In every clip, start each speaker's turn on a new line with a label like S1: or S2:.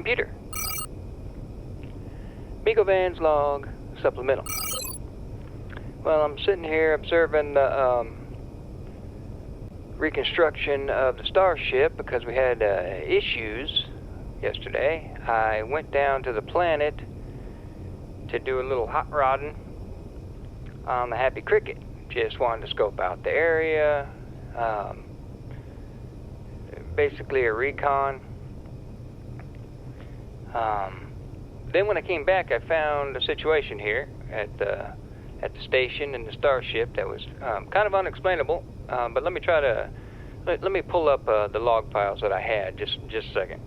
S1: Computer. Vans log supplemental. Well, I'm sitting here observing the reconstruction of the Starship because we had issues yesterday. I went down to the planet to do a little hot rodding on the Happy Cricket. Just wanted to scope out the area. Basically a recon. Then when I came back, I found a situation here at the station in the Starship that was kind of unexplainable. But let me try to let me pull up the log files that I had. Just a second.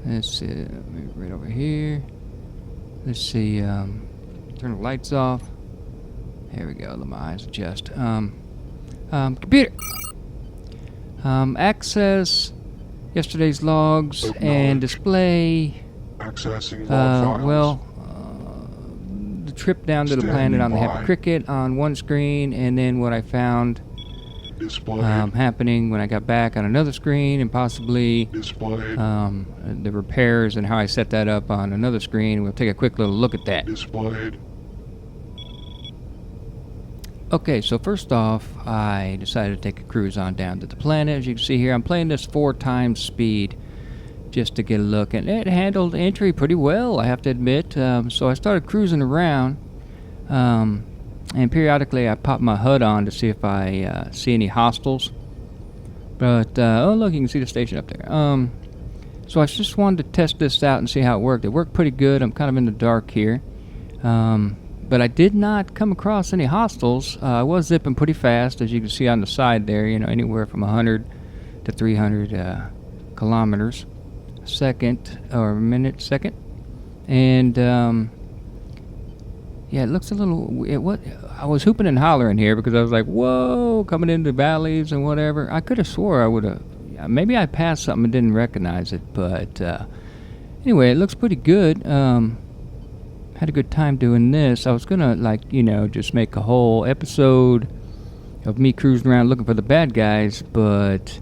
S2: Let's see, right over here. Let's see. Turn the lights off. There we go. Let my eyes adjust. Computer. Access yesterday's logs and display.
S3: Accessing log files.
S2: The trip down to the planet on the Happy Cricket on one screen, and then what I found happening when I got back on another screen, and possibly the repairs and how I set that up on another screen. We'll take a quick little look at that. Okay, so first off, I decided to take a cruise on down to the planet. As you can see here, I'm playing this 4 times speed just to get a look, and it handled entry pretty well, I have to admit. So I started cruising around, and periodically I pop my HUD on to see if I see any hostiles. But, oh look, you can see the station up there. So I just wanted to test this out and see how it worked. It worked pretty good. I'm kind of in the dark here. But I did not come across any hostiles. I was zipping pretty fast, as you can see on the side there, you know, anywhere from 100 to 300 kilometers a second, or a minute second. And, yeah, it looks a little, I was hooping and hollering here because I was like, whoa, coming into valleys and whatever. I could have swore I would have, maybe I passed something and didn't recognize it, but anyway, it looks pretty good. Had a good time doing this. I was gonna, like, you know, just make a whole episode of me cruising around looking for the bad guys, but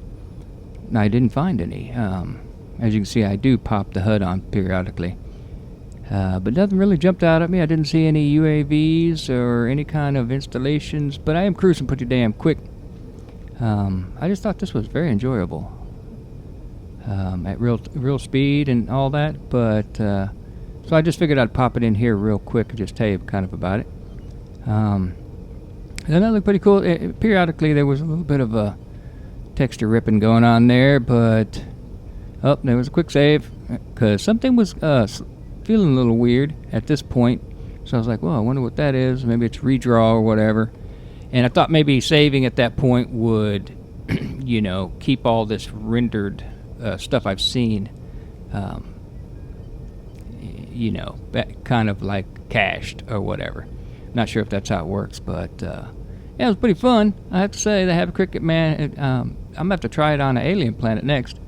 S2: I didn't find any. As you can see, I do pop the HUD on periodically. But nothing really jumped out at me. I didn't see any UAVs or any kind of installations, but I am cruising pretty damn quick. I just thought this was very enjoyable. At real speed and all that, but so I just figured I'd pop it in here real quick and just tell you kind of about it. And that looked pretty cool. Periodically there was a little bit of a texture ripping going on there, but there was a quick save because something was feeling a little weird at this point. So I was like, well, I wonder what that is. Maybe it's redraw or whatever. And I thought maybe saving at that point would, you know, keep all this rendered stuff I've seen, you know, kind of like cached or whatever. Not sure if that's how it works, but yeah, it was pretty fun. I have to say, the Happy Cricket, man, I'm gonna have to try it on an alien planet next.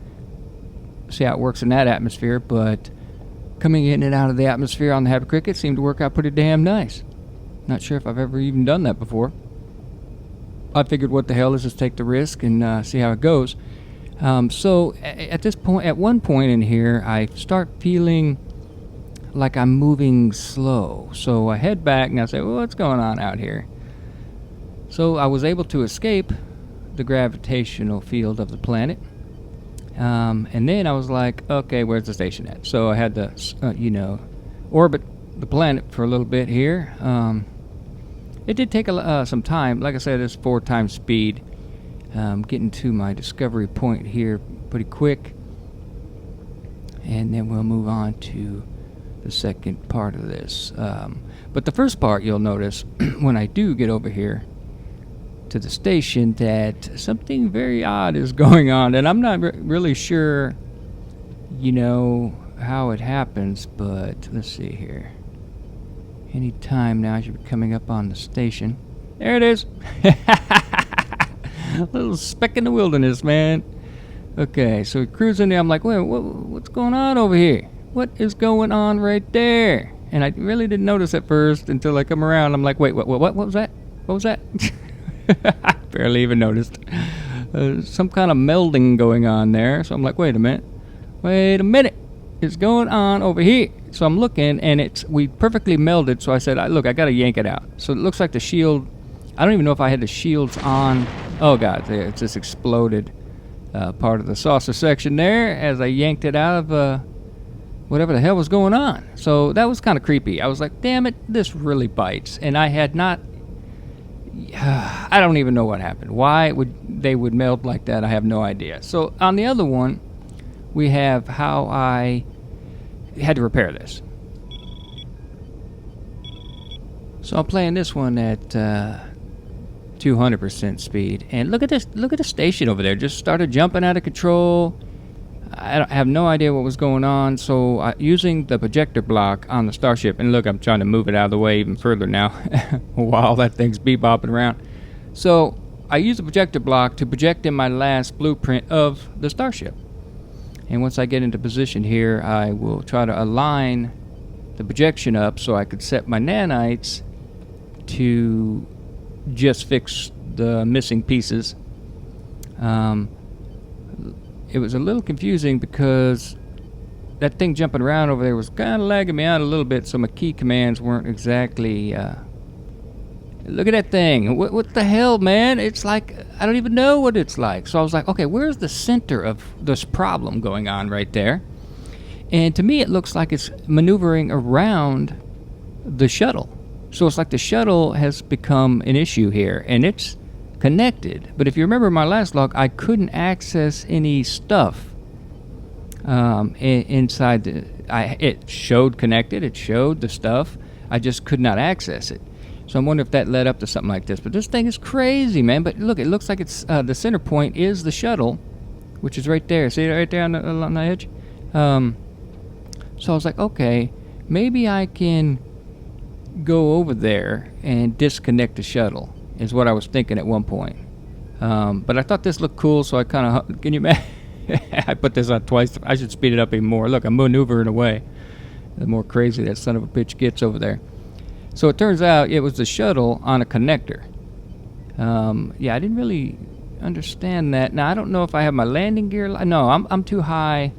S2: See how it works in that atmosphere, but coming in and out of the atmosphere on the Happy Cricket seemed to work out pretty damn nice. Not sure if I've ever even done that before. I figured, what the hell, let's just take the risk and see how it goes. So at this point, at one point in here, I start feeling like I'm moving slow. So I head back and I say, well, what's going on out here? So I was able to escape the gravitational field of the planet. And then I was like, okay, where's the station at? So I had to, you know, orbit the planet for a little bit here. It did take some time. Like I said, it's 4 times speed. Getting to my discovery point here pretty quick. And then we'll move on to the second part of this. But the first part, you'll notice when I do get over here to the station, that something very odd is going on, and I'm not really sure, you know, how it happens, but let's see here. Any time now I should be coming up on the station. There it is. A little speck in the wilderness, man. Okay, so cruising there, I'm like, wait, what's going on over here? What is going on right there? And I really didn't notice at first until I come around. I'm like, wait, what was that? What was that? I barely even noticed. Some kind of melding going on there. So I'm like, wait a minute. It's going on over here. So I'm looking, and we perfectly melded. So I said, look, I got to yank it out. So it looks like the shield, I don't even know if I had the shields on. Oh, God, it just exploded part of the saucer section there as I yanked it out of whatever the hell was going on. So that was kind of creepy. I was like, damn it, this really bites. And I had not, I don't even know what happened. Why they would melt like that, I have no idea. So on the other one, we have how I had to repair this. So I'm playing this one at 200% speed, and look at this. Look at the station over there. Just started jumping out of control. I have no idea what was going on. So using the projector block on the Starship, and look, I'm trying to move it out of the way even further now while that thing's bebopping around. So I used the projector block to project in my last blueprint of the Starship. And once I get into position here, I will try to align the projection up so I could set my nanites to just fix the missing pieces. It was a little confusing because that thing jumping around over there was kind of lagging me out a little bit, so my key commands weren't exactly... Look at that thing. What the hell, man? It's like, I don't even know what it's like. So I was like, okay, where's the center of this problem going on right there? And to me, it looks like it's maneuvering around the shuttle. So it's like the shuttle has become an issue here, and it's connected. But if you remember my last log, I couldn't access any stuff inside. It showed connected. It showed the stuff. I just could not access it. So I'm wondering if that led up to something like this. But this thing is crazy, man. But look, it looks like it's the center point is the shuttle, which is right there. See it right there on the edge? So I was like, okay, maybe I can go over there and disconnect the shuttle, is what I was thinking at one point. But I thought this looked cool, so I kind of... Can you imagine? I put this on twice. I should speed it up even more. Look, I'm maneuvering away. The more crazy that son of a bitch gets over there. So it turns out it was the shuttle on a connector. Yeah, I didn't really understand that. Now, I don't know if I have my landing gear... No, I'm too high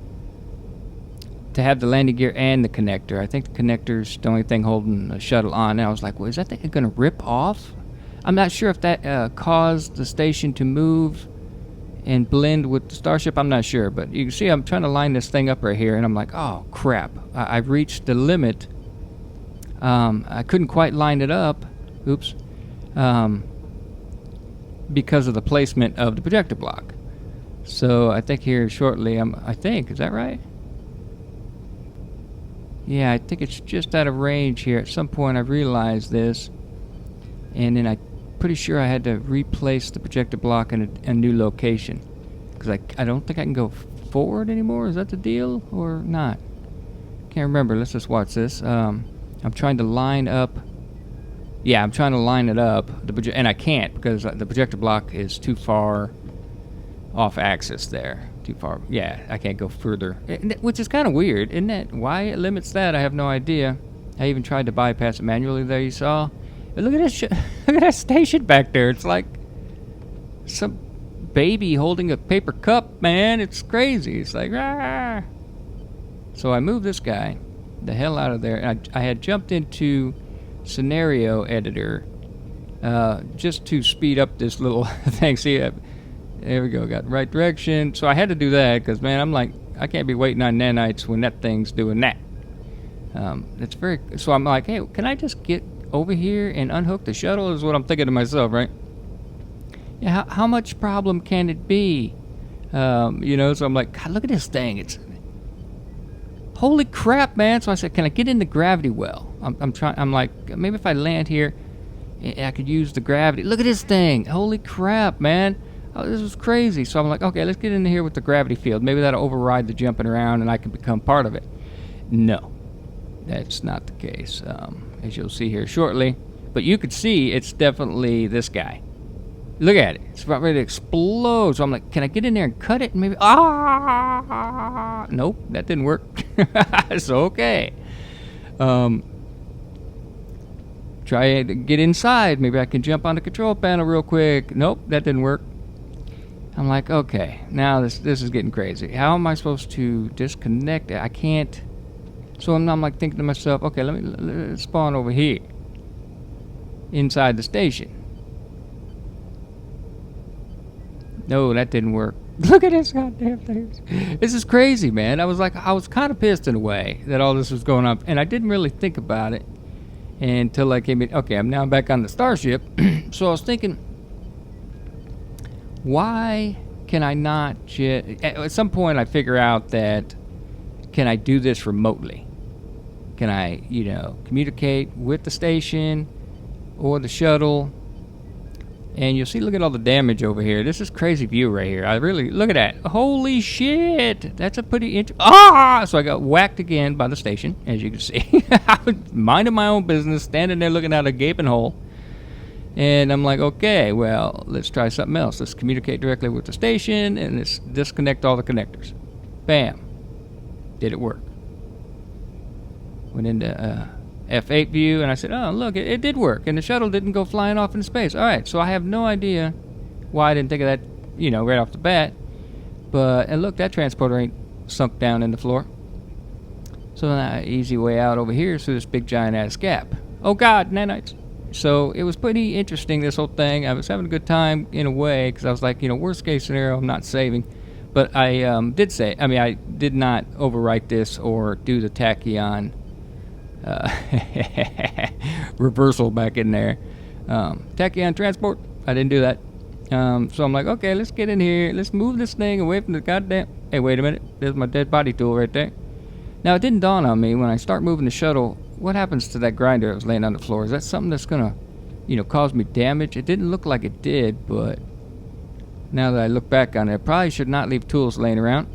S2: to have the landing gear and the connector. I think the connector's the only thing holding the shuttle on. And I was like, well, is that thing going to rip off? I'm not sure if that caused the station to move and blend with the Starship. I'm not sure. But you can see I'm trying to line this thing up right here. And I'm like, oh, crap. I've reached the limit. I couldn't quite line it up. Oops. Because of the placement of the projector block. So I think here shortly, is that right? Yeah, I think it's just out of range here. At some point I realized this. And then I'm pretty sure I had to replace the projector block in a new location. Because I don't think I can go forward anymore. Is that the deal or not? Can't remember. Let's just watch this. I'm trying to line up. Yeah, I'm trying to line it up. And I can't because the projector block is too far off axis there. Too far. Yeah, I can't go further. Which is kind of weird, isn't it? Why it limits that, I have no idea. I even tried to bypass it manually there, you saw. But look at this look at that station back there. It's like some baby holding a paper cup, man. It's crazy. It's like, ah. So I moved this guy the hell out of there. And I had jumped into scenario editor just to speed up this little thing. See, there we go. Got the right direction. So I had to do that because, man, I'm like, I can't be waiting on nanites when that thing's doing that. It's very. So I'm like, hey, can I just get over here and unhook the shuttle? Is what I'm thinking to myself, right? Yeah. How much problem can it be? You know. So I'm like, God, look at this thing. It's holy crap, man. So I said, can I get in the gravity well? I'm trying. I'm like, maybe if I land here, I could use the gravity. Look at this thing. Holy crap, man. Oh, this was crazy. So I'm like, okay, let's get in here with the gravity field. Maybe that'll override the jumping around and I can become part of it. No, that's not the case, as you'll see here shortly. But you could see it's definitely this guy. Look at it. It's about ready to explode. So I'm like, can I get in there and cut it? And maybe, nope, that didn't work. It's okay. try to get inside. Maybe I can jump on the control panel real quick. Nope, that didn't work. I'm like, okay, now this is getting crazy. How am I supposed to disconnect it? I can't. So I'm like thinking to myself, okay, let's spawn over here inside the station. No, that didn't work. Look at this goddamn thing. This is crazy, man. I was kind of pissed in a way that all this was going on, and I didn't really think about it until I came in. Okay, I'm now back on the Starship. So I was thinking, why can I not just... At some point I figure out that, can I do this remotely? Can I, communicate with the station or the shuttle? And you'll see, look at all the damage over here. This is crazy view right here. Look at that. Holy shit. That's a pretty So I got whacked again by the station, as you can see. I was minding my own business, standing there looking at a gaping hole. And I'm like, okay, well, let's try something else. Let's communicate directly with the station, and let's disconnect all the connectors. Bam. Did it work? Went into F8 view, and I said, oh, look, it did work, and the shuttle didn't go flying off into space. All right, so I have no idea why I didn't think of that, right off the bat. And look, that transporter ain't sunk down in the floor. So easy way out over here is through this big giant-ass gap. Oh, God, nanites. So it was pretty interesting, this whole thing. I was having a good time in a way, because I was like, worst case scenario, I'm not saving. But I I did not overwrite this or do the tachyon reversal back in there. Tachyon transport, I didn't do that. So I'm like, okay, let's get in here. Let's move this thing away from the goddamn... Hey, wait a minute. There's my dead body tool right there. Now, it didn't dawn on me when I start moving the shuttle, what happens to that grinder that was laying on the floor? Is that something that's going to, cause me damage? It didn't look like it did, but now that I look back on it, I probably should not leave tools laying around.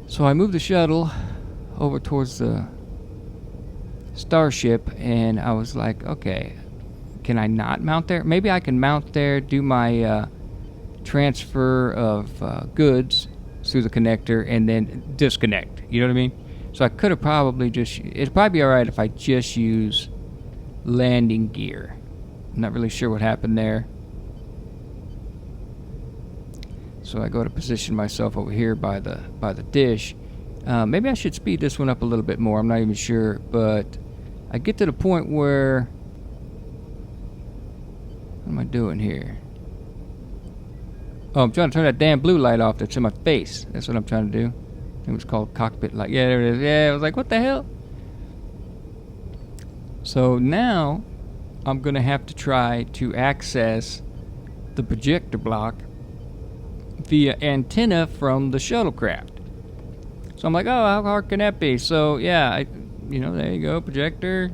S2: So I moved the shuttle over towards the Starship, and I was like, okay, can I not mount there? Maybe I can mount there, do my transfer of goods through the connector, and then disconnect. You know what I mean? So I could have probably it'd probably be alright if I just use landing gear. I'm not really sure what happened there. So I go to position myself over here by the dish. Maybe I should speed this one up a little bit more. I'm not even sure, but I get to the point where... What am I doing here? Oh, I'm trying to turn that damn blue light off that's in my face. That's what I'm trying to do. I think it was called cockpit light. Yeah, there it is. Yeah, I was like, what the hell? So now I'm going to have to try to access the projector block via antenna from the shuttlecraft. So I'm like, oh, how hard can that be? So yeah, there you go, projector.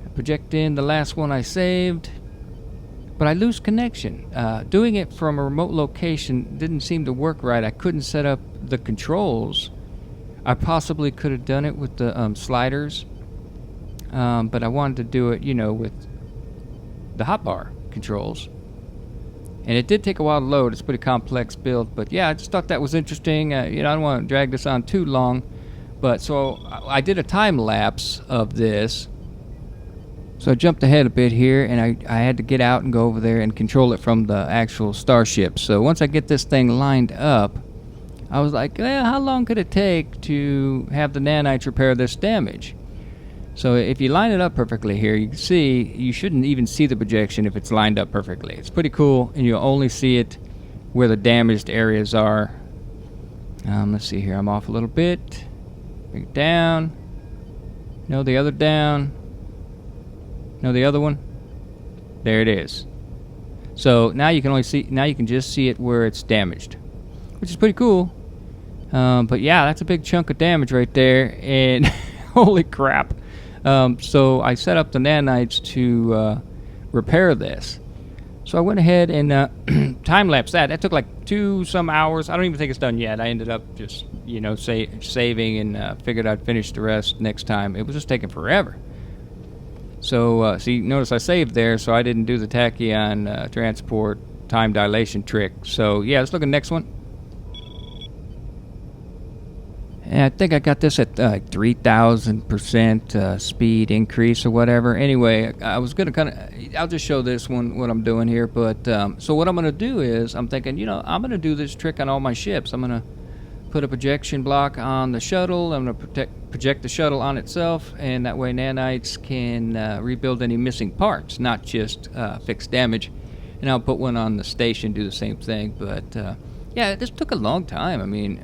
S2: I project in the last one I saved, but I lose connection. Doing it from a remote location didn't seem to work right. I couldn't set up the controls. I possibly could have done it with the sliders, but I wanted to do it, with the hotbar controls. And it did take a while to load. It's a pretty complex build. But yeah, I just thought that was interesting. I don't want to drag this on too long. But so I did a time lapse of this. So I jumped ahead a bit here, and I had to get out and go over there and control it from the actual Starship. So once I get this thing lined up, I was like, how long could it take to have the nanites repair this damage? So if you line it up perfectly here, you can see, you shouldn't even see the projection if it's lined up perfectly. It's pretty cool, and you'll only see it where the damaged areas are. Let's see here, I'm off a little bit. Bring it down. No, the other down. No, the other one. There it is. So now you can just see it where it's damaged, which is pretty cool. But yeah, that's a big chunk of damage right there, and holy crap. So I set up the nanites to repair this. So I went ahead and time-lapsed that. That took like some hours. I don't even think it's done yet. I ended up just, saving and figured I'd finish the rest next time. It was just taking forever. So, see, notice I saved there, so I didn't do the tachyon transport time dilation trick. So, yeah, let's look at the next one. And I think I got this at 3,000% speed increase or whatever. Anyway, I was going to I'll just show this one, what I'm doing here. But so what I'm going to do is, I'm thinking, I'm going to do this trick on all my ships. I'm going to put a projection block on the shuttle. I'm going to project the shuttle on itself. And that way nanites can rebuild any missing parts, not just fix damage. And I'll put one on the station, do the same thing. But yeah, this took a long time. I mean,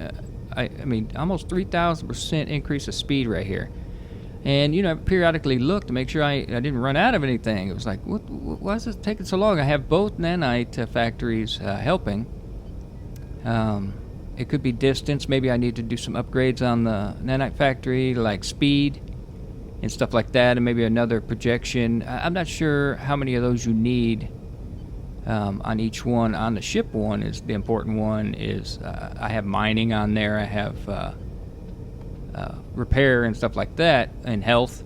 S2: almost 3,000% increase of speed right here. And, I periodically look to make sure I didn't run out of anything. It was like, why is this taking so long? I have both nanite factories helping. It could be distance. Maybe I need to do some upgrades on the nanite factory, like speed and stuff like that, and maybe another projection. I'm not sure how many of those you need. On each one. On the ship one is the important one. Is I have mining on there. I have repair and stuff like that, and health.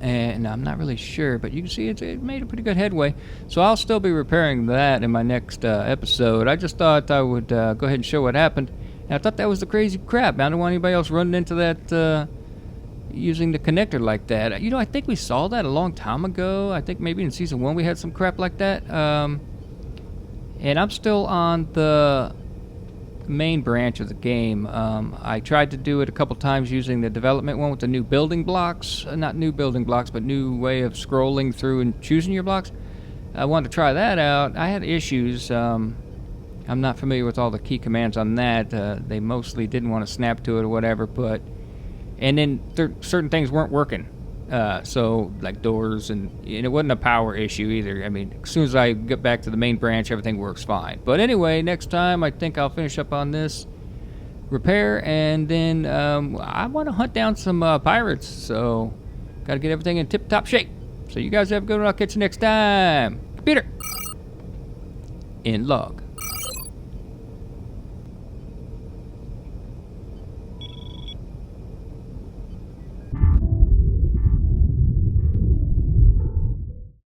S2: And I'm not really sure, but you can see it made a pretty good headway. So I'll still be repairing that in my next episode. I just thought I would go ahead and show what happened. And I thought that was the crazy crap. I don't want anybody else running into that using the connector like that. I think we saw that a long time ago. I think maybe in season 1 we had some crap like that. And I'm still on the main branch of the game. I tried to do it a couple times using the development one with the new building blocks. Not new building blocks, but new way of scrolling through and choosing your blocks. I wanted to try that out. I had issues. I'm not familiar with all the key commands on that. They mostly didn't want to snap to it or whatever, but and then certain things weren't working. So, like doors, and it wasn't a power issue either. I mean, as soon as I get back to the main branch, everything works fine. But anyway, next time I think I'll finish up on this repair, and then I want to hunt down some pirates. So, got to get everything in tip-top shape. So you guys have a good one. I'll catch you next time. Computer. End log.